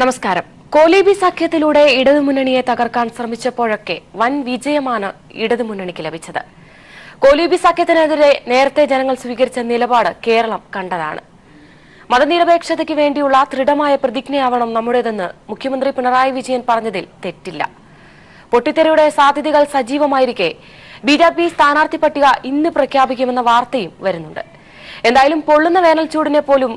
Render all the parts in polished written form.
നമസ്കാരം. കോലീബി സഖ്യത്തിലൂടെ ഇടതുമുന്നണിയെ തകർക്കാൻ ശ്രമിച്ചപ്പോഴൊക്കെ വൻ വിജയമാണ് ഇടതുമുന്നണിക്ക് ലഭിച്ചത്. കോലീബി സഖ്യത്തിനെതിരെ നേരത്തെ ജനങ്ങൾ സ്വീകരിച്ച നിലപാട് കേരളം കണ്ടതാണ്. മതനിരപേക്ഷതയ്ക്ക് വേണ്ടിയുള്ള ദൃഢമായ പ്രതിജ്ഞയാവണം നമ്മുടേതെന്ന് മുഖ്യമന്ത്രി പിണറായി വിജയൻ പറഞ്ഞതിൽ തെറ്റില്ല. പൊട്ടിത്തെറിയുടെ സാധ്യതകൾ സജീവമായിരിക്കെ ബിജെപി സ്ഥാനാർത്ഥി പട്ടിക ഇന്ന് പ്രഖ്യാപിക്കുമെന്ന വാർത്തയും വരുന്നുണ്ട്. എന്തായാലും പൊള്ളുന്ന വേനൽ ചൂടിനെ പോലും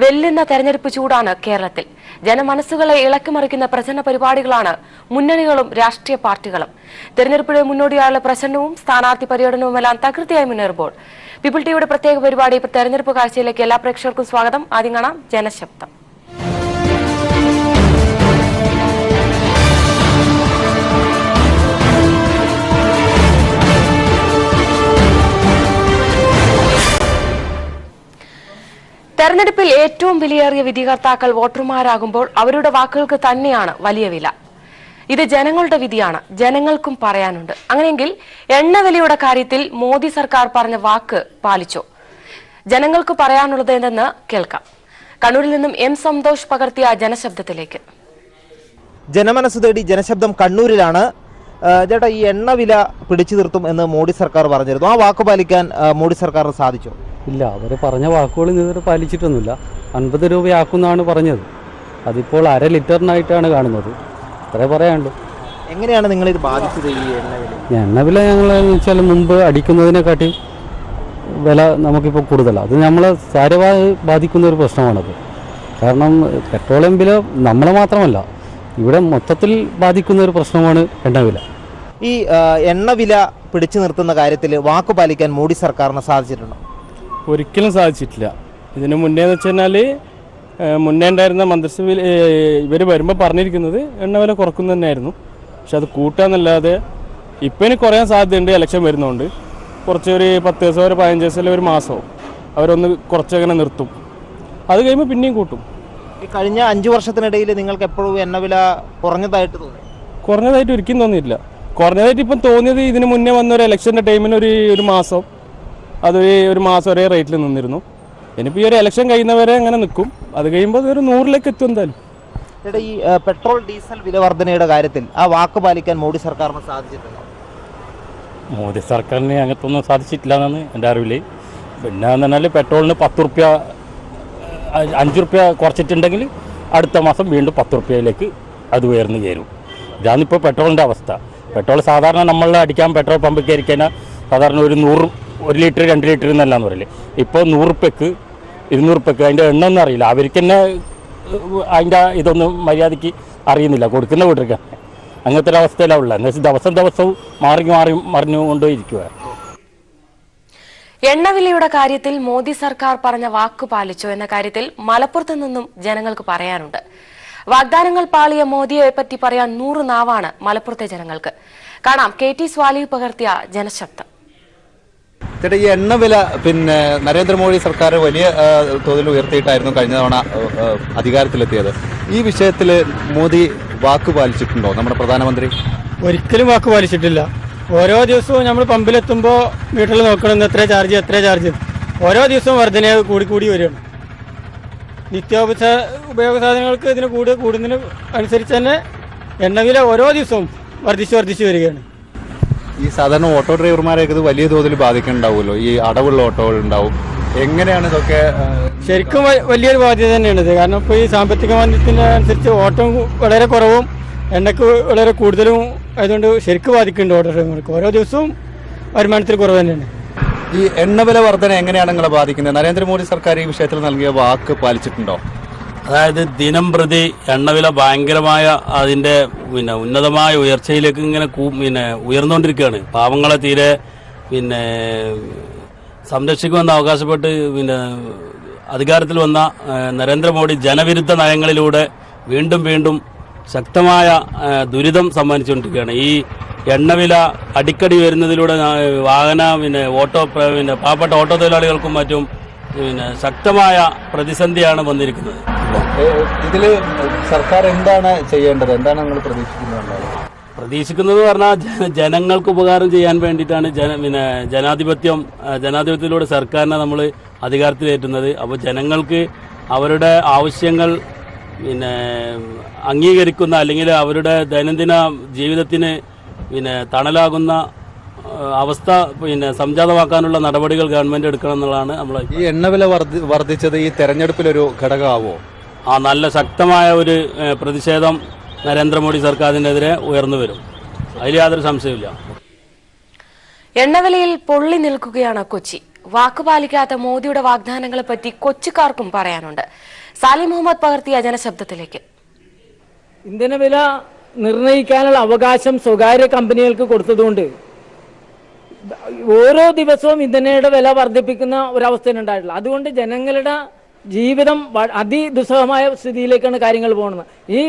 വെല്ലുന്ന തെരഞ്ഞെടുപ്പ് ചൂടാണ് കേരളത്തിൽ. ജനമനസ്സുകളെ ഇളക്കിമറിക്കുന്ന പ്രചരണ പരിപാടികളാണ് മുന്നണികളും രാഷ്ട്രീയ പാർട്ടികളും. തെരഞ്ഞെടുപ്പിന് മുന്നോടിയായുള്ള പ്രചരണവും സ്ഥാനാർത്ഥി പര്യടനവുമെല്ലാം തകൃതിയായി മുന്നേറുമ്പോൾ പീപ്പിൾ ടിവിയുടെ പ്രത്യേക പരിപാടി തെരഞ്ഞെടുപ്പ് കാഴ്ചയിലേക്ക് എല്ലാ പ്രേക്ഷകർക്കും സ്വാഗതം. ആദ്യം കാണാം ജനശബ്ദം. തെരഞ്ഞെടുപ്പിൽ ഏറ്റവും വിലയേറിയ വിധികർത്താക്കൾ വോട്ടർമാരാകുമ്പോൾ അവരുടെ വാക്കുകൾക്ക് തന്നെയാണ് വലിയ വില. ഇത് ജനങ്ങളുടെ വിധിയാണ്, ജനങ്ങൾക്കും പറയാനുണ്ട്. അങ്ങനെയെങ്കിൽ എണ്ണവിലയുടെ കാര്യത്തിൽ മോദി സർക്കാർ പറഞ്ഞ വാക്ക് പാലിച്ചോ? ജനങ്ങൾക്ക് പറയാനുള്ളത് എന്തെന്ന് കേൾക്കാം. കണ്ണൂരിൽ നിന്നും എം സന്തോഷ് പകർത്തിയ ജനശബ്ദത്തിലേക്ക്. ജനമനസ്സ് തേടി ജനശബ്ദം കണ്ണൂരിലാണ്. ചേട്ടാ, ഈ എണ്ണവില പിടിച്ചു നിർത്തും എന്ന് മോഡി സർക്കാർ പറഞ്ഞിരുന്നു. ആ വാക്ക് പാലിക്കാൻ മോഡി സർക്കാരിന് സാധിച്ചോ? ഇല്ല, അവർ പറഞ്ഞ വാക്കുകൾ ഇതുവരെ പാലിച്ചിട്ടൊന്നുമില്ല. 50 രൂപയാക്കുമെന്നാണ് പറഞ്ഞത്. അതിപ്പോൾ 1/2 ലിറ്ററിനായിട്ടാണ് കാണുന്നത്. അത്രേ പറയാനുള്ളൂ. എങ്ങനെയാണ് നിങ്ങളിത് ബാധിച്ചത് ഈ എണ്ണവില? എണ്ണവില ഞങ്ങൾ വെച്ചാൽ മുമ്പ് അടിക്കുന്നതിനെക്കാട്ടി വില നമുക്കിപ്പോൾ കൂടുതലാണ്. അത് നമ്മളെ സാരമായി ബാധിക്കുന്ന ഒരു പ്രശ്നമാണത്. കാരണം പെട്രോളിയം വില നമ്മളെ മാത്രമല്ല, ഇവിടെ മൊത്തത്തിൽ ബാധിക്കുന്ന ഒരു പ്രശ്നമാണ് എണ്ണവില. ഈ എണ്ണവില പിടിച്ചു നിർത്തുന്ന കാര്യത്തിൽ വാക്ക് പാലിക്കാൻ മോഡി സർക്കാരിന് സാധിച്ചിട്ടുണ്ടോ? ഒരിക്കലും സാധിച്ചിട്ടില്ല. ഇതിന് മുന്നേ എന്ന് വെച്ച് കഴിഞ്ഞാൽ മുന്നേ ഉണ്ടായിരുന്ന മന്ത്രിസഭയിൽ ഇവർ വരുമ്പോൾ പറഞ്ഞിരിക്കുന്നത് എണ്ണവില കുറക്കുന്നത് തന്നെയായിരുന്നു. പക്ഷെ അത് കൂട്ടാന്നല്ലാതെ ഇപ്പം ഇനി കുറയാൻ സാധ്യതയുണ്ട്. ഇലക്ഷൻ വരുന്നതുകൊണ്ട് കുറച്ചൊരു 10 ദിവസം ഒരു 15 ദിവസം ഒരു മാസവും അവരൊന്ന് കുറച്ചങ്ങനെ നിർത്തും. അത് കഴിയുമ്പോൾ പിന്നെയും കൂട്ടും. ഈ കഴിഞ്ഞ 5 വർഷത്തിനിടയിൽ നിങ്ങൾക്ക് എപ്പോഴും എണ്ണവില കുറഞ്ഞതായിട്ട് തോന്നി? കുറഞ്ഞതായിട്ട് ഒരിക്കലും തോന്നിയിട്ടില്ല. കുറഞ്ഞതായിട്ട് ഇപ്പം തോന്നിയത് ഇതിന് മുന്നേ വന്ന ഒരു ഇലക്ഷൻ്റെ ടൈമിന് ഒരു മാസം ഒരു മാസം ഒരേ റേറ്റിൽ നിന്നിരുന്നു. ഇനിയിപ്പോൾ ഈ ഒരു ഇലക്ഷൻ കഴിയുന്നവരെ അങ്ങനെ നിൽക്കും. അത് കഴിയുമ്പോൾ ഒരു 100-ലേക്ക് എത്തും എന്തായാലും. ചേട്ടാ, ഈ പെട്രോൾ ഡീസൽ വില വർധനയുടെ കാര്യത്തിൽ ആ വാക്ക് പാലിക്കാൻ മോഡി സർക്കാരിന് സാധിച്ചിട്ടുണ്ടോ? മോദി സർക്കാരിന് അങ്ങനത്തൊന്നും സാധിച്ചിട്ടില്ല എന്നാണ് എൻ്റെ അറിവിൽ. പിന്നെ എന്ന് പറഞ്ഞാൽ പെട്രോളിന് 10 റുപ്യ 5 റുപ്യ കുറച്ചിട്ടുണ്ടെങ്കിൽ അടുത്ത മാസം വീണ്ടും 10 റുപ്യയിലേക്ക് അത് ഉയർന്നു കയറും. ഇതാണിപ്പോൾ പെട്രോളിൻ്റെ അവസ്ഥ. പെട്രോൾ സാധാരണ നമ്മൾ അടിക്കാൻ പെട്രോൾ പമ്പിൽ കയറിക്കഴിഞ്ഞാൽ സാധാരണ ഒരു 1 ലിറ്റർ 2 ലിറ്റർ എന്നല്ലാന്ന് പറയില്ലേ. ഇപ്പോൾ 100 റുപ്യക്ക് 200 റുപ്യക്ക് അതിൻ്റെ എണ്ണ ഒന്നും അറിയില്ല. അവർക്ക് തന്നെ അതിൻ്റെ ഇതൊന്നും മര്യാദയ്ക്ക് അറിയുന്നില്ല കൊടുക്കുന്ന വീട്ടിലേക്ക്. അങ്ങനത്തെ ഒരു അവസ്ഥയിലാണ് ഉള്ളത്. എന്ന് വെച്ചാൽ ദിവസവും മറിഞ്ഞുകൊണ്ടേയിരിക്കുക. എണ്ണവിലയുടെ കാര്യത്തിൽ മോദി സർക്കാർ പറഞ്ഞ വാക്ക് പാലിച്ചോ എന്ന കാര്യത്തിൽ മലപ്പുറത്ത് നിന്നും ജനങ്ങൾക്ക് പറയാനുണ്ട്. വാഗ്ദാനങ്ങൾ പാളിയ മോദിയെ പറ്റി പറയാൻ 100 നാവാണ് മലപ്പുറത്തെ ജനങ്ങൾക്ക്. കാണാം KT സ്വാലി പകർത്തിയ ജനശബ്ദം. ചേട്ടാ, ഈ എണ്ണവില നരേന്ദ്രമോദി സർക്കാർ വലിയ തോതിൽ ഉയർത്തിയിട്ടായിരുന്നു കഴിഞ്ഞ തവണ അധികാരത്തിലെത്തിയത്. ഈ വിഷയത്തിൽ മോദി വാക്ക് പാലിച്ചിട്ടുണ്ടോ നമ്മുടെ പ്രധാനമന്ത്രി? ഒരിക്കലും വാക്ക് പാലിച്ചിട്ടില്ല. ഓരോ ദിവസവും നമ്മൾ പമ്പിലെത്തുമ്പോൾ വീട്ടിൽ നോക്കണം എത്ര ചാർജ്. ഓരോ ദിവസവും വർധന കൂടി വരികയാണ്. ഉപയോഗ സാധനങ്ങൾക്ക് ഇതിന് കൂടുന്നതിന് അനുസരിച്ച് തന്നെ എണ്ണവില ഓരോ ദിവസവും വർദ്ധിച്ചു വരികയാണ്. ഈ സാധാരണ ഓട്ടോ ഡ്രൈവർമാരെയൊക്കെ ഇത് വലിയ തോതിൽ ബാധിക്കുന്നുണ്ടാവുമല്ലോ. ഈ അടവുള്ള ഓട്ടോകൾ ഉണ്ടാവും. എങ്ങനെയാണ് ഇതൊക്കെ? ശരിക്കും വലിയൊരു ബാധ്യത തന്നെയാണിത്. കാരണം ഇപ്പോൾ ഈ സാമ്പത്തിക മാന്ദ്യത്തിൻ്റെ അനുസരിച്ച് ഓട്ടം വളരെ കുറവും എണ്ണയ്ക്ക് വളരെ കൂടുതലും ആയതുകൊണ്ട് ശരിക്കും ബാധിക്കുന്നുണ്ട് ഓട്ടോ ഡ്രൈവർമാർക്ക്. ഓരോ ദിവസവും വരുമാനത്തിൽ കുറവ് തന്നെയാണ്. ഈ എണ്ണവില വർധന എങ്ങനെയാണ് നിങ്ങളെ ബാധിക്കുന്നത്? നരേന്ദ്രമോദി സർക്കാർ ഈ വിഷയത്തിൽ നൽകിയ വാക്ക് പാലിച്ചിട്ടുണ്ടോ? അതായത് ദിനം പ്രതി എണ്ണവില ഭയങ്കരമായ അതിൻ്റെ ഉന്നതമായ ഉയർച്ചയിലേക്ക് ഇങ്ങനെ ഉയർന്നുകൊണ്ടിരിക്കുകയാണ്. പാവങ്ങളെ തീരെ സംരക്ഷിക്കുമെന്ന് അവകാശപ്പെട്ട് അധികാരത്തിൽ വന്ന നരേന്ദ്രമോദി ജനവിരുദ്ധ നയങ്ങളിലൂടെ വീണ്ടും ശക്തമായ ദുരിതം സമ്മാനിച്ചുകൊണ്ടിരിക്കുകയാണ്. ഈ എണ്ണവില അടിക്കടി വരുന്നതിലൂടെ ഓട്ടോ പാവപ്പെട്ട ഓട്ടോ തൊഴിലാളികൾക്കും മറ്റും ശക്തമായ പ്രതിസന്ധിയാണ് വന്നിരിക്കുന്നത്. ഇതിൽ സർക്കാർ എന്താണ് ചെയ്യേണ്ടത്? എന്താണ് നിങ്ങൾ പ്രതീക്ഷിക്കുന്നത്? പ്രതീക്ഷിക്കുന്നത് പറഞ്ഞാൽ ജനങ്ങൾക്ക് ഉപകാരം ചെയ്യാൻ വേണ്ടിയിട്ടാണ് ജനാധിപത്യത്തിലൂടെ സർക്കാരിനെ നമ്മൾ അധികാരത്തിലേറ്റുന്നത്. അപ്പോൾ ജനങ്ങൾക്ക് അവരുടെ ആവശ്യങ്ങൾ പിന്നെ അംഗീകരിക്കുന്ന അല്ലെങ്കിൽ അവരുടെ ദൈനംദിന ജീവിതത്തിന് പിന്നെ തണലാകുന്ന അവസ്ഥ പിന്നെ സംജാതമാക്കാനുള്ള നടപടികൾ ഗവൺമെൻറ് എടുക്കണം എന്നുള്ളതാണ് നമ്മൾ. ഈ എണ്ണവില വർദ്ധിച്ചത് ഈ തെരഞ്ഞെടുപ്പിലൊരു ഘടകമാവോ? നല്ല ശക്തമായ ഒരു പ്രതിഷേധം നരേന്ദ്രമോദി സർക്കാരിനെതിരെ ഉയർന്നു വരും, അതിൽ യാതൊരു സംശയമില്ല. എണ്ണവിലയിൽ പൊള്ളി നിൽക്കുകയാണ് കൊച്ചി. വാക്കുപാലിക്കാത്ത മോദിയുടെ വാഗ്ദാനങ്ങളെപ്പറ്റി കൊച്ചിക്കാർക്കും പറയാനുണ്ട്. സാലിം മുഹമ്മദ് പകർത്തിയ ജനശബ്ദത്തിലേക്ക്. ഇന്ധനവില നിർണ്ണയിക്കാനുള്ള അവകാശം സ്വകാര്യ കമ്പനികൾക്ക് കൊടുത്തതുകൊണ്ട് ഓരോ ദിവസവും ഇന്ധനയുടെ വില വർദ്ധിപ്പിക്കുന്ന ഒരവസ്ഥയുണ്ടായിട്ടില്ല. അതുകൊണ്ട് ജനങ്ങളുടെ ജീവിതം അതിദുസ്സഹമായ സ്ഥിതിയിലേക്കാണ് കാര്യങ്ങൾ പോകുന്നത്. ഈ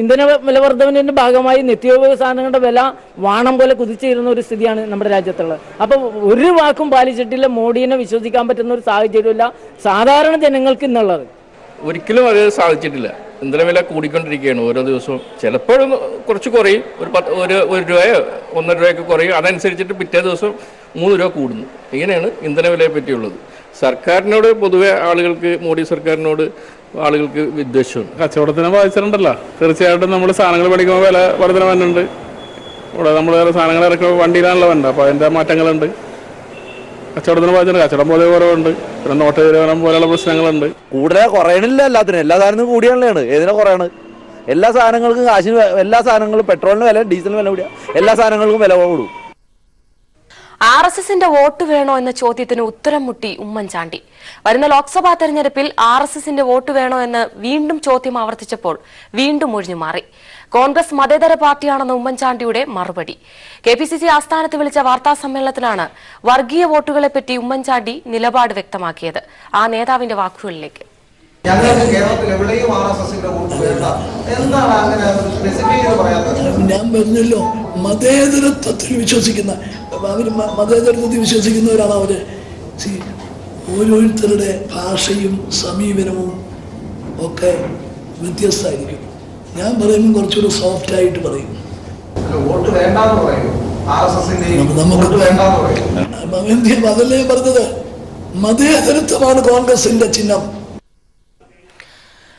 ഇന്ധന വില വർദ്ധനവിന്റെ ഭാഗമായി നിത്യോപയോഗ സാധനങ്ങളുടെ വില വാണം പോലെ കുതിച്ചുയരുന്ന ഒരു സ്ഥിതിയാണ് നമ്മുടെ രാജ്യത്തുള്ളത്. അപ്പോൾ ഒരു വാക്കും പാലിച്ചിട്ടില്ല. മോഡിയെ വിശ്വസിക്കാൻ പറ്റുന്ന ഒരു സാഹചര്യമില്ല സാധാരണ ജനങ്ങൾക്ക് ഇന്നുള്ളത്. ഒരിക്കലും അത് സാധിച്ചിട്ടില്ല. ഇന്ധനവില കൂടിക്കൊണ്ടിരിക്കുകയാണ് ഓരോ ദിവസവും. ചിലപ്പോഴും കുറച്ച് കുറയും, ഒരു രൂപയോ 1.5 രൂപയൊക്കെ കുറയും. അതനുസരിച്ചിട്ട് പിറ്റേ ദിവസം 3 രൂപ കൂടുന്നു. ഇങ്ങനെയാണ് ഇന്ധനവിലയെ പറ്റിയുള്ളത്. സർക്കാരിനോട് പൊതുവെ ആളുകൾക്ക്, മോഡി സർക്കാരിനോട് ആളുകൾക്ക് വിദ്വേഷമുണ്ട്. കച്ചവടത്തിനെ ബാധിച്ചിട്ടുണ്ടല്ലോ. തീർച്ചയായിട്ടും നമ്മൾ സാധനങ്ങൾ മേടിക്കുമ്പോൾ വില വർധന വരുന്നുണ്ട്. ഇവിടെ നമ്മൾ സാധനങ്ങൾ ഇറക്കുമ്പോൾ വണ്ടിയിലാണല്ലോ വേണ്ട, അപ്പോൾ അതിൻ്റെ മാറ്റങ്ങളുണ്ട്. കച്ചവടത്തിന് ബാധിച്ചിട്ടുണ്ട്. കച്ചവടം പോലെ കുറവുണ്ട്. പിന്നെ നോട്ട് നിരോധനം പോലെയുള്ള പ്രശ്നങ്ങളുണ്ട്. കൂടുതൽ കുറയണില്ല. എല്ലാ സാധനവും കൂടിയാണല്ലാണ്. ഏതിനാ കുറയാണ്? എല്ലാ സാധനങ്ങൾക്കും കാശിന്, എല്ലാ സാധനങ്ങളും പെട്രോളിന് വില, ഡീസലിന് വില കൂടിയ എല്ലാ സാധനങ്ങൾക്കും വില കൂടും. RSSന്റെ വോട്ട് വേണോ എന്ന ചോദ്യത്തിന് ഉത്തരം മുട്ടി ഉമ്മൻചാണ്ടി. വരുന്ന ലോക്സഭാ തെരഞ്ഞെടുപ്പിൽ RSSന്റെ വോട്ട് വേണോ എന്ന് വീണ്ടും ചോദ്യം ആവർത്തിച്ചപ്പോൾ വീണ്ടും ഒഴിഞ്ഞു മാറി. കോൺഗ്രസ് മതേതര പാർട്ടിയാണെന്ന ഉമ്മൻചാണ്ടിയുടെ മറുപടി. KPCC ആസ്ഥാനത്ത് വിളിച്ച വാർത്താ സമ്മേളനത്തിലാണ് വർഗീയ വോട്ടുകളെപ്പറ്റി ഉമ്മൻചാണ്ടി നിലപാട് വ്യക്തമാക്കിയത്. ആ നേതാവിന്റെ വാക്കുകളിലേക്ക്. ഞങ്ങൾക്ക് കേരളത്തിൽ എവിടെയും RSSന്റെ വോട്ട് വേണ്ട. എന്താണ് അങ്ങനെ സ്പെസിഫൈ ചെയ്ത് പറയാത്തത്? ഞാൻ പറഞ്ഞല്ലോ, മതേതരത്വത്തിൽ വിശ്വസിക്കുന്ന, അവർ മതേതരത്വത്തിൽ വിശ്വസിക്കുന്നവരാണ് അവര്. ഓരോരുത്തരുടെ ഭാഷയും സമീപനവും ഒക്കെ വ്യത്യസ്തമായിരിക്കും. ഞാൻ പറയുമ്പോൾ കുറച്ചുകൂടി സോഫ്റ്റ് ആയിട്ട് പറയും. വോട്ട് വേണ്ടെന്ന് പറയും. അതല്ലേ പറഞ്ഞത്, മതേതരത്വമാണ് കോൺഗ്രസിന്റെ ചിഹ്നം.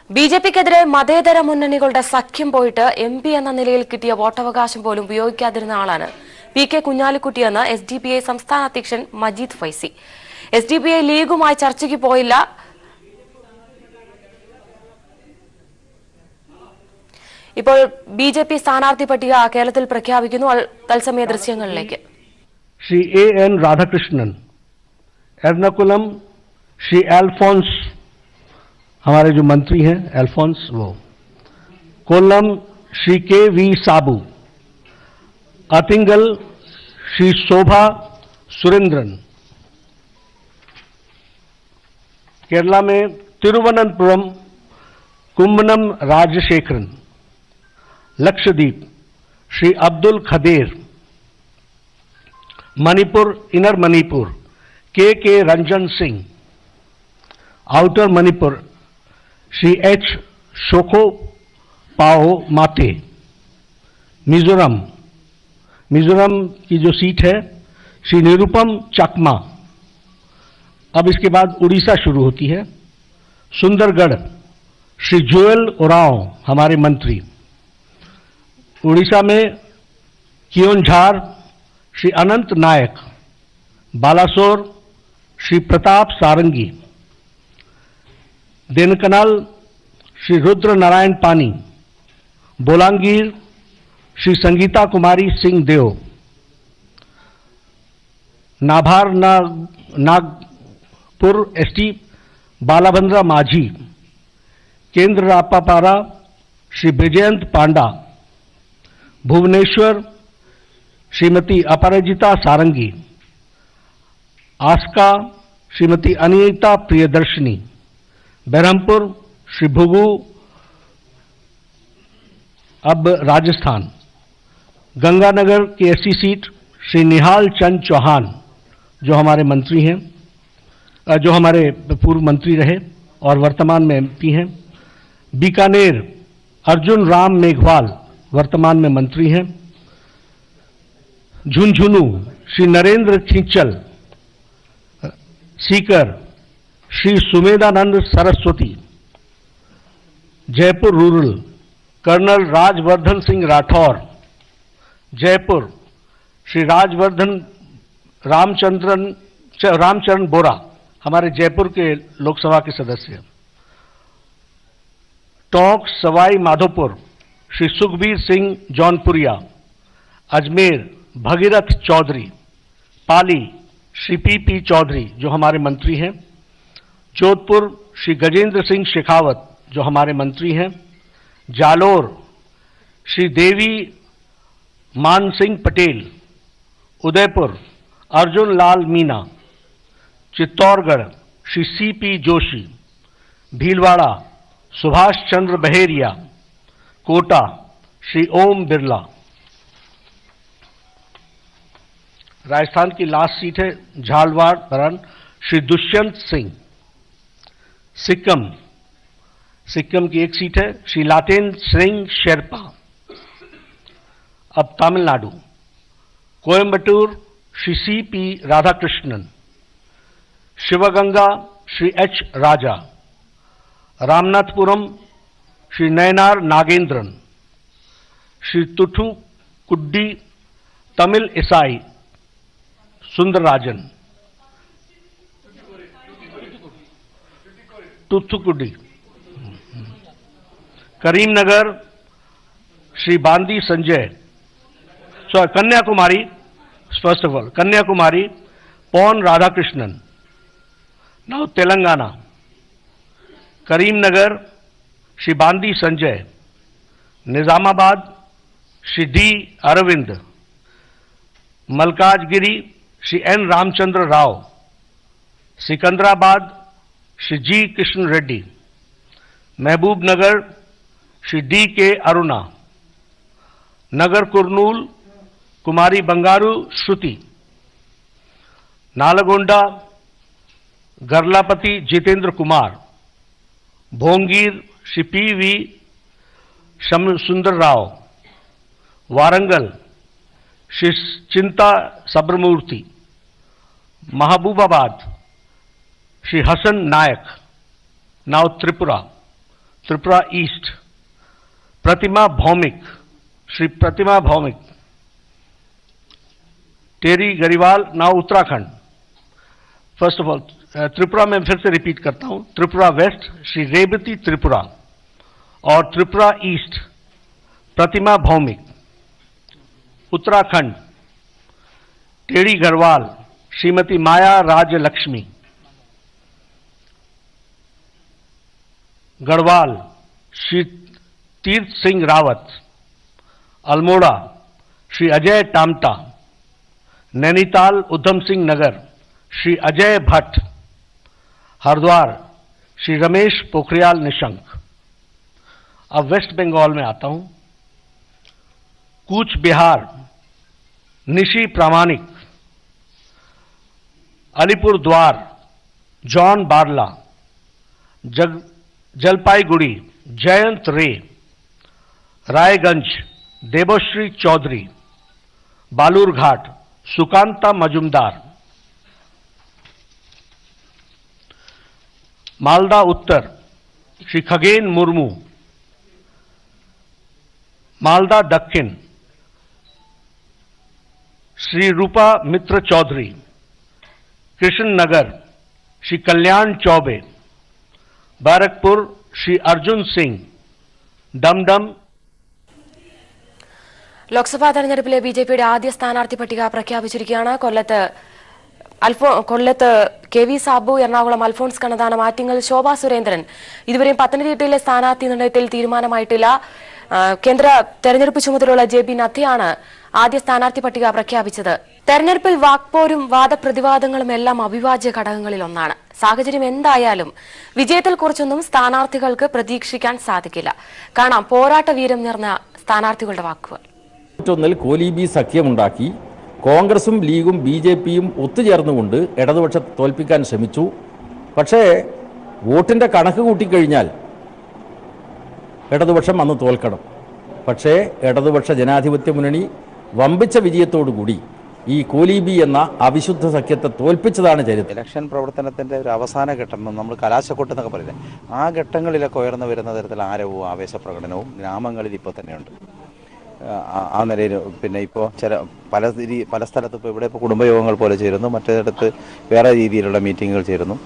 BJPക്കെതിരെ മതേതര മുന്നണികളുടെ സഖ്യം പോയിട്ട് MP എന്ന നിലയിൽ കിട്ടിയ വോട്ടവകാശം പോലും ഉപയോഗിക്കാതിരുന്ന ആളാണ് PK കുഞ്ഞാലിക്കുട്ടിയെന്ന് SDPI സംസ്ഥാന അധ്യക്ഷൻ മജീദ് ഫൈസി. SDPI ലീഗുമായി ചർച്ചയ്ക്ക് പോയില്ല. ഇപ്പോൾ BJP സ്ഥാനാർത്ഥി പട്ടിക കേരളത്തിൽ പ്രഖ്യാപിക്കുന്നു. തത്സമയ ദൃശ്യങ്ങളിലേക്ക്. श्री A.N. राधाकृष्णन, एर्नाकुलम श्री अल्फोंस, हमारे जो मंत्री हैं अल्फोंस वो, कोल्लम श्री K.V. साबू, अतिंगल श्री शोभा सुरेंद्रन, केरला में Thiruvananthapuram Kummanam Rajasekharan, Lakshadweep Shri Abdul Khader, Manipur inner Manipur K.K. Ranjan Singh, outer Manipur Shri H. Shokho Pao Mate, Mizoram की जो सीट है श्री निरुपम चकमा. अब इसके बाद उड़ीसा शुरू होती है. सुंदरगढ़ श्री जोएल ओरांव, हमारे मंत्री. उड़ीसा में कियोंझार श्री अनंत नायक, बालासोर श्री प्रताप सारंगी, देनकनाल श्री रुद्र नारायण पानी, बोलांगीर श्री संगीता कुमारी सिंह देव, नाभार नागपुर ST बालाभद्रा माझी, केंद्र रापापारा श्री विजयंत पांडा, भुवनेश्वर श्रीमती अपराजिता सारंगी, आस्का श्रीमती अनिता प्रियदर्शनी, बरहमपुर श्री भुगू. अब राजस्थान, गंगानगर की SC सीट श्री निहाल चंद चौहान, जो हमारे मंत्री हैं, जो हमारे पूर्व मंत्री रहे और वर्तमान में MP हैं. बीकानेर अर्जुन राम मेघवाल, वर्तमान में मंत्री हैं. झुंझुनू श्री नरेंद्र खींचल, सीकर श्री सुमेधानंद सरस्वती, जयपुर रूरल कर्नल राजवर्धन सिंह राठौर, जयपुर श्री राजवर्धन रामचरण बोरा, हमारे जयपुर के लोकसभा के सदस्य। टोंक सवाई माधोपुर श्री सुखबीर सिंह जौनपुरिया, अजमेर भगीरथ चौधरी, पाली श्री पी चौधरी जो हमारे मंत्री हैं, जोधपुर श्री गजेंद्र सिंह शेखावत जो हमारे मंत्री हैं, जालोर श्री देवी मान सिंह पटेल, उदयपुर अर्जुन लाल मीना, चित्तौड़गढ़ श्री CP जोशी, भीलवाड़ा सुभाष चंद्र बहेरिया, कोटा श्री ओम बिरला। राजस्थान की लास्ट सीट है झालवाड़ भरण श्री दुष्यंत सिंह। सिक्किम की एक सीट है श्री लाटेन सिंह शेरपा। अब तमिलनाडु, कोयम्बटूर श्री CP राधाकृष्णन, शिवगंगा श्री H राजा, रामनाथपुरम श्री नयनार नागेंद्रन, श्री तुथुकुडी तमिल ईसाई सुंदरराजन, तुथुकुडी, करीमनगर श्री बांदी Sanjay, Kanyakumari, first of all Kanyakumari पौन राधाकृष्णन। नाउ तेलंगाना, करीमनगर श्री बांदी Sanjay, Nizamabad Shri D Arvind, Malkajgiri Shri N Ramchandra Rao, Secunderabad Shri G Krishna Reddy, Mahbubnagar Shri D.K. Aruna, नगर कुरनूल कुमारी बंगारू श्रुति, नालगोंडा गर्लापति जितेंद्र कुमार, भोंगीर श्री P.V. सुंदर Rao, Warangal Shri Chinta Subramurthy, Mahabubabad Shri Hasan Nayak. Now Tripura east, Pratima Bhoumik Shri Pratima Bhoumik, Tehri Garhwal. Now Uttarakhand, first of all Tripura में फिर से रिपीट करता हूं, त्रिपुरा वेस्ट श्री रेवती त्रिपुरा और त्रिपुरा ईस्ट प्रतिमा भौमिक। उत्तराखंड, टेड़ी गढ़वाल श्रीमती माया राजलक्ष्मी, गढ़वाल श्री तीर्थ सिंह रावत, अल्मोड़ा श्री अजय टामटा, नैनीताल उधम सिंह नगर श्री अजय भट्ट, हरिद्वार श्री रमेश पोखरियाल निशंक। अब वेस्ट बंगाल में आता हूं, कूच बिहार निशी प्रामाणिक, अलीपुर द्वार जॉन बारला, जलपाईगुड़ी जयंत रे, रायगंज देवश्री चौधरी, बालूरघाट सुकांता मजुमदार, मालदा उत्तर श्री खगेन मुर्मू, मालदा दक्षिण श्री रूपा मित्र चौधरी, कृष्णनगर श्री कल्याण चौबे, बैरकपुर श्री अर्जुन सिंह, डमडम। ലോക്സഭാ തെരഞ്ഞെടുപ്പിലെ ബിജെപിയുടെ ആദ്യ സ്ഥാനാർത്ഥി പട്ടിക പ്രഖ്യാപിച്ചിരിക്കുകയാണ്. കൊല്ലത്ത് KV സാബു, എറണാകുളം അൽഫോൺസ് കണ്ണന്താനം, ആറ്റിങ്ങൽ ശോഭാ സുരേന്ദ്രൻ. ഇതുവരെയും പത്തനംതിട്ടയിലെ സ്ഥാനാർത്ഥി നിർണയത്തിൽ തീരുമാനമായിട്ടില്ല. കേന്ദ്ര തെരഞ്ഞെടുപ്പ് ചുമതലയുള്ള JB നദ്ദയാണ് ആദ്യ സ്ഥാനാർത്ഥി പട്ടിക പ്രഖ്യാപിച്ചത്. തെരഞ്ഞെടുപ്പിൽ വാക്പോരും വാദപ്രതിവാദങ്ങളും എല്ലാം അവിഭാജ്യ ഘടകങ്ങളിൽ ഒന്നാണ്. സാഹചര്യം എന്തായാലും വിജയത്തിൽ കുറിച്ചൊന്നും സ്ഥാനാർത്ഥികൾക്ക് പ്രതീക്ഷിക്കാൻ സാധിക്കില്ല. കാണാം പോരാട്ട വീരം നിറഞ്ഞ സ്ഥാനാർത്ഥികളുടെ വാക്കുകൾ. കോലീബി സഖ്യമുണ്ടാക്കി കോൺഗ്രസും ലീഗും BJPയും ഒത്തുചേർന്നുകൊണ്ട് ഇടതുപക്ഷത്തെ തോൽപ്പിക്കാൻ ശ്രമിച്ചു. പക്ഷേ വോട്ടിൻ്റെ കണക്ക് കൂട്ടിക്കഴിഞ്ഞാൽ ഇടതുപക്ഷം അന്ന് തോൽക്കണം. പക്ഷേ ഇടതുപക്ഷ ജനാധിപത്യ മുന്നണി വമ്പിച്ച വിജയത്തോടുകൂടി ഈ കോലീബി എന്ന അവിശുദ്ധ സഖ്യത്തെ തോൽപ്പിച്ചതാണ് ചരിത്രം. ഇലക്ഷൻ പ്രവർത്തനത്തിൻ്റെ ഒരു അവസാന ഘട്ടം, നമ്മൾ കലാശക്കൊട്ട് എന്നൊക്കെ പറയുന്നത്, ആ ഘട്ടങ്ങളിലൊക്കെ ഉയർന്നു വരുന്ന തരത്തിൽ ആരവവും ആവേശപ്രകടനവും ഗ്രാമങ്ങളിൽ ഇപ്പോൾ തന്നെയുണ്ട്. ആ നിലയിൽ പിന്നെ ഇപ്പോൾ പല സ്ഥലത്തും ഇപ്പോൾ ഇവിടെ ഇപ്പോൾ കുടുംബയോഗങ്ങൾ പോലെ ചേരുന്നു, മറ്റേടത്ത് വേറെ രീതിയിലുള്ള മീറ്റിങ്ങുകൾ ചേരുന്നു.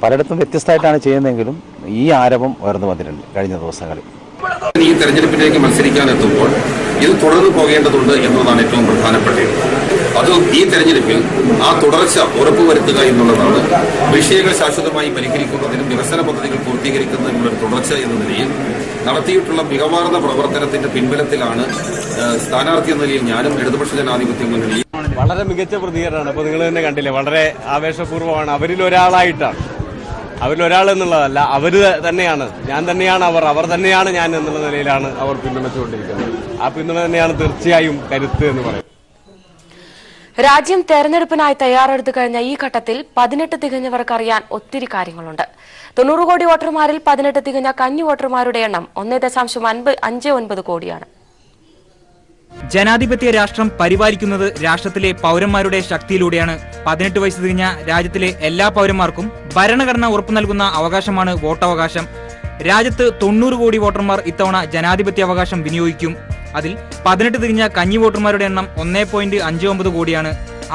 പലയിടത്തും വ്യത്യസ്തമായിട്ടാണ് ചെയ്യുന്നതെങ്കിലും ഈ ആരവം ഉയർന്നു വന്നിട്ടുണ്ട് കഴിഞ്ഞ ദിവസങ്ങളിൽ. ഈ തെരഞ്ഞെടുപ്പിലേക്ക് മത്സരിക്കാനെത്തുമ്പോൾ ഇത് തുടർന്നു പോകേണ്ടതുണ്ട് എന്നതാണ് ഏറ്റവും പ്രധാനപ്പെട്ടത്. അത് ഈ തെരഞ്ഞെടുപ്പിൽ ആ തുടർച്ച ഉറപ്പുവരുത്തുക എന്നുള്ളതാണ്. വിഷയങ്ങൾ ശാശ്വതമായി പരിഹരിക്കുന്നതിനും വികസന പദ്ധതികൾ പൂർത്തീകരിക്കുന്നതിനുള്ള ഒരു തുടർച്ച എന്ന നിലയിൽ നടത്തിയിട്ടുള്ള മികവാർന്ന പ്രവർത്തനത്തിന്റെ പിൻബലത്തിലാണ് സ്ഥാനാർത്ഥി എന്ന നിലയിൽ ഞാനും ഇടതുപക്ഷ ജനാധിപത്യ മുന്നണി. വളരെ മികച്ച പ്രതികരണമാണ്. അപ്പോൾ നിങ്ങൾ തന്നെ കണ്ടില്ലേ, വളരെ ആവേശപൂർവ്വമാണ്. അവരിലൊരാൾ എന്നുള്ളതല്ല, അവർ തന്നെയാണ്, ഞാൻ തന്നെയാണ് അവർ തന്നെയാണ് ഞാൻ എന്നുള്ള നിലയിലാണ് അവർ പിന്തുണച്ചുകൊണ്ടിരിക്കുന്നത്. ആ പിന്തുണ തന്നെയാണ് തീർച്ചയായും കരുത്ത് എന്ന് പറയുന്നത്. രാജ്യം തെരഞ്ഞെടുപ്പിനായി തയ്യാറെടുത്തു കഴിഞ്ഞ ഈ ഘട്ടത്തിൽ 18 തികഞ്ഞവർക്ക് അറിയാൻ ഒത്തിരി കാര്യങ്ങളുണ്ട്. 90 കോടി വോട്ടർമാരിൽ 18 തികഞ്ഞ കന്നി വോട്ടർമാരുടെ എണ്ണം 1.59 കോടിയാണ്. ജനാധിപത്യ രാഷ്ട്രം പരിപാലിക്കുന്നത് രാഷ്ട്രത്തിലെ പൗരന്മാരുടെ ശക്തിയിലൂടെയാണ്. 18 വയസ്സ് തികഞ്ഞ രാജ്യത്തിലെ എല്ലാ പൗരന്മാർക്കും ഭരണഘടന ഉറപ്പു നൽകുന്ന അവകാശമാണ് വോട്ടവകാശം. രാജ്യത്ത് 90 കോടി വോട്ടർമാർ ഇത്തവണ ജനാധിപത്യ അവകാശം വിനിയോഗിക്കും. അതിൽ 18 തികഞ്ഞ കന്നി വോട്ടർമാരുടെ എണ്ണം 1.59 കോടിയാണ്.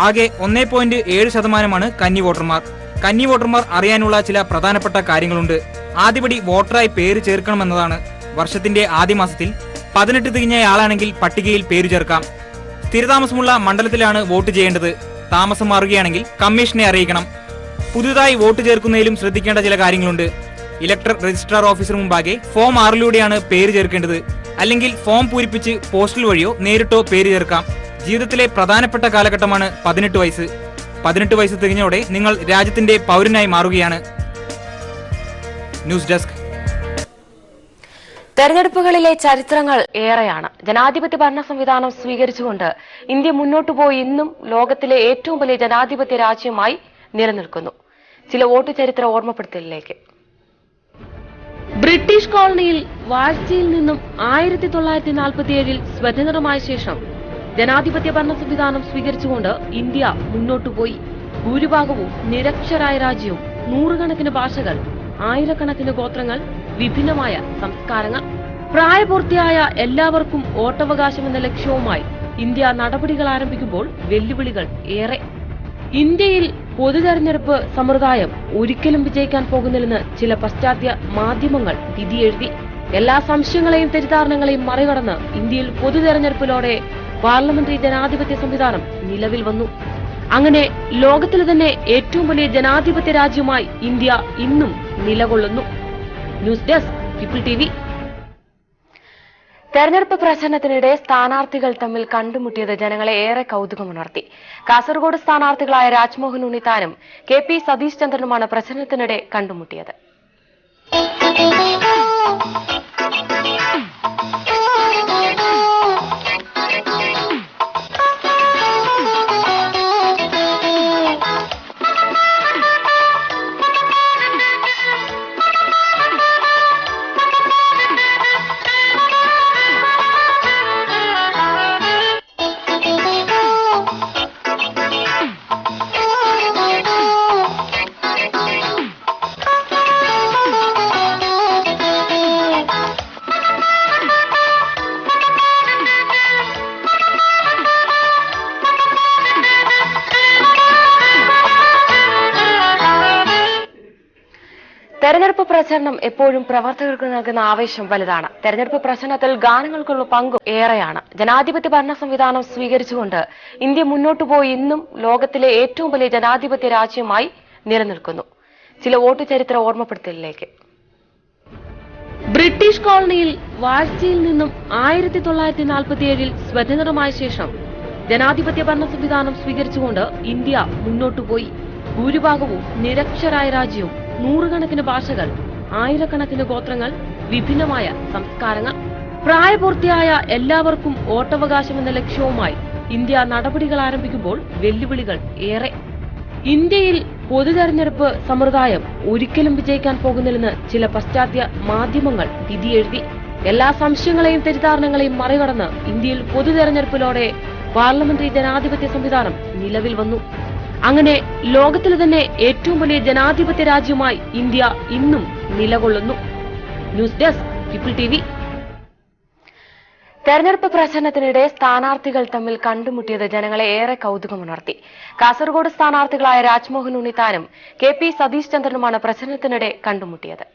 ആകെ 1.7% കന്നി വോട്ടർമാർ. കന്നി വോട്ടർമാർ അറിയാനുള്ള ചില പ്രധാനപ്പെട്ട കാര്യങ്ങളുണ്ട്. ആദ്യപടി വോട്ടറായി പേര് ചേർക്കണമെന്നതാണ്. വർഷത്തിന്റെ ആദ്യ മാസത്തിൽ 18 തികഞ്ഞയാളാണെങ്കിൽ പട്ടികയിൽ പേരു ചേർക്കാം. സ്ഥിരതാമസമുള്ള മണ്ഡലത്തിലാണ് വോട്ട് ചെയ്യേണ്ടത്. താമസം മാറുകയാണെങ്കിൽ കമ്മീഷനെ അറിയിക്കണം. പുതുതായി വോട്ട് ചേർക്കുന്നതിലും ശ്രദ്ധിക്കേണ്ട ചില കാര്യങ്ങളുണ്ട്. ഇലക്ടർ രജിസ്ട്രാർ ഓഫീസർ മുമ്പാകെ ഫോം 6 പേര് ചേർക്കേണ്ടത്. അല്ലെങ്കിൽ ഫോം പൂരിപ്പിച്ച് പോസ്റ്റൽ വഴിയോ നേരിട്ടോ പേര് ചേർക്കാം. ജീവിതത്തിലെ പ്രധാനപ്പെട്ട കാലഘട്ടമാണ് 18 വയസ്സ്. 18 വയസ്സ് തികഞ്ഞോടെ നിങ്ങൾ രാജ്യത്തിന്റെ പൗരനായി മാറുകയാണ്. News desk. തെരഞ്ഞെടുപ്പുകളിലെ ചരിത്രങ്ങൾ ഏറെയാണ്. ജനാധിപത്യ ഭരണ സംവിധാനം സ്വീകരിച്ചുകൊണ്ട് ഇന്ത്യ മുന്നോട്ടു പോയി ഇന്നും ലോകത്തിലെ ഏറ്റവും വലിയ ജനാധിപത്യ രാജ്യമായി നിലനിൽക്കുന്നു. ചില വോട്ട് ചരിത്ര ഓർമ്മപ്പെടുത്തലിലേക്ക്. ബ്രിട്ടീഷ് കോളനിയിൽ വാഴ്ചയിൽ നിന്നും 1947 സ്വതന്ത്രമായ ശേഷം ജനാധിപത്യ ഭരണ സംവിധാനം സ്വീകരിച്ചുകൊണ്ട് ഇന്ത്യ മുന്നോട്ടുപോയി. ഭൂരിഭാഗവും നിരക്ഷരായ രാജ്യവും, നൂറുകണക്കിന് ഭാഷകൾ, ആയിരക്കണക്കിന് ഗോത്രങ്ങൾ, വിഭിന്നമായ സംസ്കാരങ്ങൾ. പ്രായപൂർത്തിയായ എല്ലാവർക്കും വോട്ടവകാശം എന്ന ലക്ഷ്യവുമായി ഇന്ത്യ നടപടികൾ ആരംഭിക്കുമ്പോൾ വെല്ലുവിളികൾ ഏറെ. ഇന്ത്യയിൽ പൊതുതെരഞ്ഞെടുപ്പ് സമ്പ്രദായം ഒരിക്കലും വിജയിക്കാൻ പോകുന്നില്ലെന്ന് ചില പാശ്ചാത്യ മാധ്യമങ്ങൾ വിധിയെഴുതി. എല്ലാ സംശയങ്ങളെയും തെറ്റിദ്ധാരണകളെയും മറികടന്ന് ഇന്ത്യയിൽ പൊതുതെരഞ്ഞെടുപ്പിലൂടെ പാർലമെന്ററി ജനാധിപത്യ സംവിധാനം നിലവിൽ വന്നു. അങ്ങനെ ലോകത്തിലെ തന്നെ ഏറ്റവും വലിയ ജനാധിപത്യ രാജ്യമായി ഇന്ത്യ ഇന്നും നിലകൊള്ളുന്നു. News desk, people TV. തെരഞ്ഞെടുപ്പ് പ്രചരണത്തിനിടെ സ്ഥാനാർത്ഥികൾ തമ്മിൽ കണ്ടുമുട്ടിയത് ജനങ്ങളെ ഏറെ കൗതുകമുണർത്തി. കാസർഗോഡ് സ്ഥാനാർത്ഥികളായ രാജ്മോഹൻ ഉണ്ണിത്താനും KP സതീഷ് ചന്ദ്രനുമാണ് പ്രചരണത്തിനിടെ കണ്ടുമുട്ടിയത്. തെരഞ്ഞെടുപ്പ് പ്രചരണം എപ്പോഴും പ്രവർത്തകർക്ക് നൽകുന്ന ആവേശം വലുതാണ്. തെരഞ്ഞെടുപ്പ് പ്രചരണത്തിൽ ഗാനങ്ങൾക്കുള്ള പങ്കും ഏറെയാണ്. ജനാധിപത്യ ഭരണ സംവിധാനം സ്വീകരിച്ചുകൊണ്ട് ഇന്ത്യ മുന്നോട്ടുപോയി ഇന്നും ലോകത്തിലെ ഏറ്റവും വലിയ ജനാധിപത്യ രാജ്യമായി നിലനിൽക്കുന്നു. ചില വോട്ട് ചരിത്ര ഓർമ്മപ്പെടുത്തലിലേക്ക്. ബ്രിട്ടീഷ് കോളനിയിൽ വാഴ്ചയിൽ നിന്നും 1947 സ്വതന്ത്രമായ ശേഷം ജനാധിപത്യ ഭരണ സംവിധാനം സ്വീകരിച്ചുകൊണ്ട് ഇന്ത്യ മുന്നോട്ടുപോയി. ഭൂരിഭാഗവും നിരക്ഷരായ രാജ്യവും, നൂറുകണക്കിന് ഭാഷകൾ, ആയിരക്കണക്കിന് ഗോത്രങ്ങൾ, വിഭിന്നമായ സംസ്കാരങ്ങൾ. പ്രായപൂർത്തിയായ എല്ലാവർക്കും വോട്ടവകാശം എന്ന ലക്ഷ്യവുമായി ഇന്ത്യ നടപടികൾ ആരംഭിക്കുമ്പോൾ വെല്ലുവിളികൾ ഏറെ. ഇന്ത്യയിൽ പൊതുതെരഞ്ഞെടുപ്പ് സമ്പ്രദായം ഒരിക്കലും വിജയിക്കാൻ പോകുന്നില്ലെന്ന് ചില പാശ്ചാത്യ മാധ്യമങ്ങൾ വിധിയെഴുതി. എല്ലാ സംശയങ്ങളെയും തെറ്റിദ്ധാരണകളെയും മറികടന്ന് ഇന്ത്യയിൽ പൊതുതെരഞ്ഞെടുപ്പിലൂടെ പാർലമെന്ററി ജനാധിപത്യ സംവിധാനം നിലവിൽ വന്നു. അങ്ങനെ ലോകത്തിലെ തന്നെ ഏറ്റവും വലിയ ജനാധിപത്യ രാജ്യമായി ഇന്ത്യ ഇന്നും നിലകൊള്ളുന്നു. News desk people TV. തെരഞ്ഞെടുപ്പ് പ്രചരണത്തിനിടെ സ്ഥാനാർത്ഥികൾ തമ്മിൽ കണ്ടുമുട്ടിയത് ജനങ്ങളെ ഏറെ കൗതുകമുണർത്തി. കാസർഗോഡ് സ്ഥാനാർത്ഥികളായ രാജ്മോഹൻ ഉണ്ണിത്താനും KP സതീഷ് ചന്ദ്രനുമാണ് പ്രചരണത്തിനിടെ കണ്ടുമുട്ടിയത്.